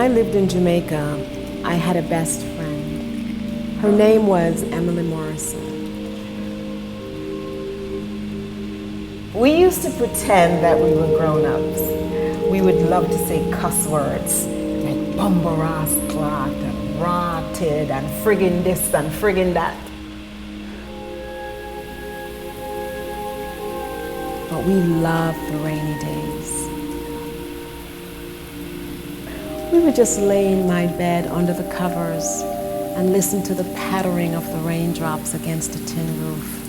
I lived in Jamaica, I had a best friend. Her name was Emily Morrison. We used to pretend that we were grown-ups. We would love to say cuss words like bumbaras cloth and rotted and friggin' this and friggin' that. But we loved the rainy days. We would just lay in my bed under the covers and listen to the pattering of the raindrops against a tin roof.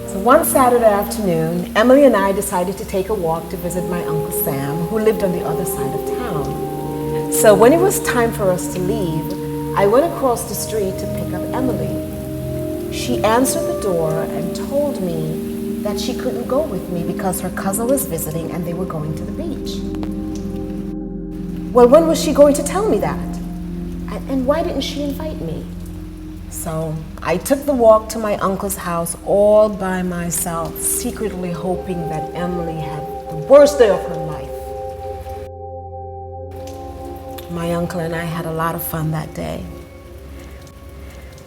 So one Saturday afternoon, Emily and I decided to take a walk to visit my Uncle Sam, who lived on the other side of town. So when it was time for us to leave, I went across the street to pick up Emily. She answered the door and told me that she couldn't go with me because her cousin was visiting and they were going to the beach. Well, when was she going to tell me that? And why didn't she invite me? So I took the walk to my uncle's house all by myself, secretly hoping that Emily had the worst day of her life. My uncle and I had a lot of fun that day.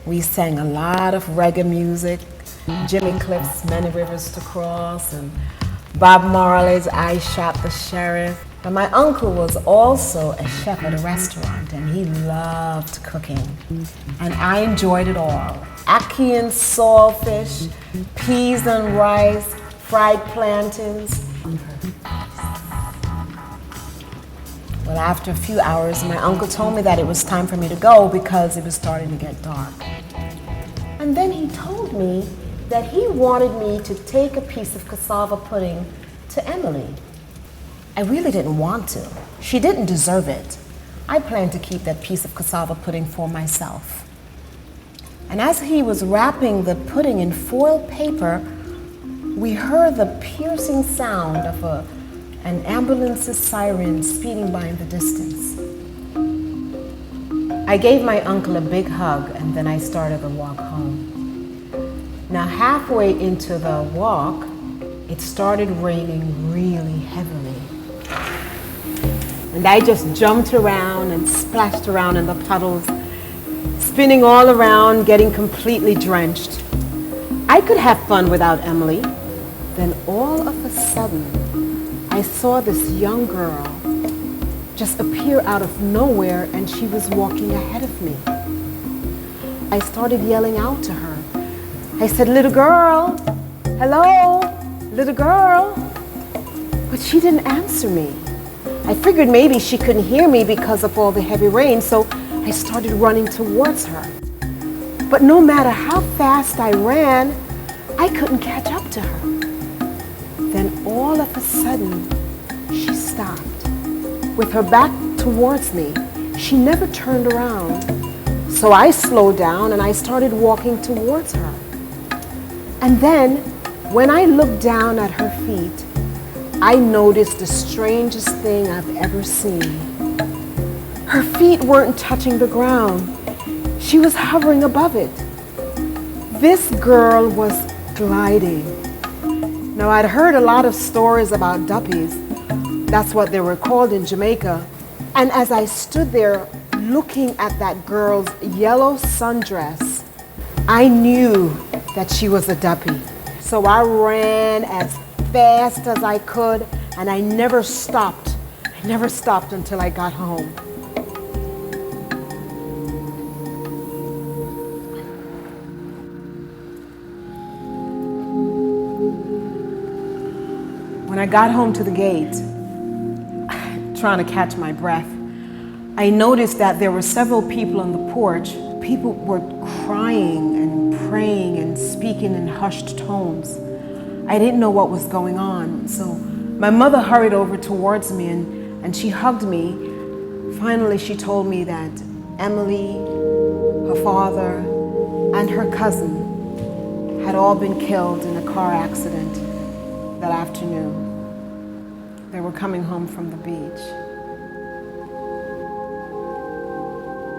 We sang a lot of reggae music, Jimmy Cliff's Many Rivers to Cross, and Bob Marley's I Shot the Sheriff. And my uncle was also a chef at a restaurant, and he loved cooking. And I enjoyed it all. Ackee and saltfish, peas and rice, fried plantains. Well, after a few hours, my uncle told me that it was time for me to go because it was starting to get dark. And then he told me that he wanted me to take a piece of cassava pudding to Emily. I really didn't want to. She didn't deserve it. I planned to keep that piece of cassava pudding for myself. And as he was wrapping the pudding in foil paper, we heard the piercing sound of an ambulance's siren speeding by in the distance. I gave my uncle a big hug and then I started the walk home. Now halfway into the walk, it started raining really heavily. And I just jumped around and splashed around in the puddles, spinning all around, getting completely drenched. I could have fun without Emily. Then all of a sudden, I saw this young girl just appear out of nowhere, and she was walking ahead of me. I started yelling out to her. I said, "Little girl, hello, little girl." But she didn't answer me. I figured maybe she couldn't hear me because of all the heavy rain, so I started running towards her. But no matter how fast I ran, I couldn't catch up to her. Then all of a sudden, she stopped. With her back towards me, she never turned around. So I slowed down and I started walking towards her. And then, when I looked down at her feet, I noticed the strangest thing I've ever seen. Her feet weren't touching the ground. She was hovering above it. This girl was gliding. Now, I'd heard a lot of stories about Duppies. That's what they were called in Jamaica. And as I stood there looking at that girl's yellow sundress, I knew that she was a Duppy. So I ran as fast as I could, and I never stopped. I never stopped until I got home. When I got home to the gate, trying to catch my breath, I noticed that there were several people on the porch. People were crying and praying and speaking in hushed tones. I didn't know what was going on, so my mother hurried over towards me and she hugged me. Finally, she told me that Emily, her father, and her cousin had all been killed in a car accident that afternoon. They were coming home from the beach.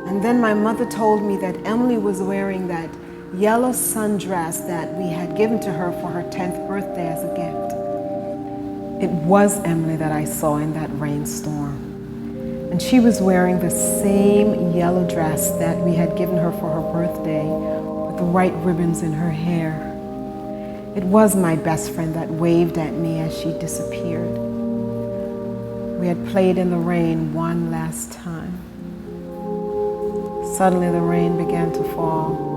And And then my mother told me that Emily was wearing that yellow sundress that we had given to her for her 10th birthday as a gift. It was Emily that I saw in that rainstorm. And she was wearing the same yellow dress that we had given her for her birthday with the white ribbons in her hair. It was my best friend that waved at me as she disappeared. We had played in the rain one last time. Suddenly the rain began to fall.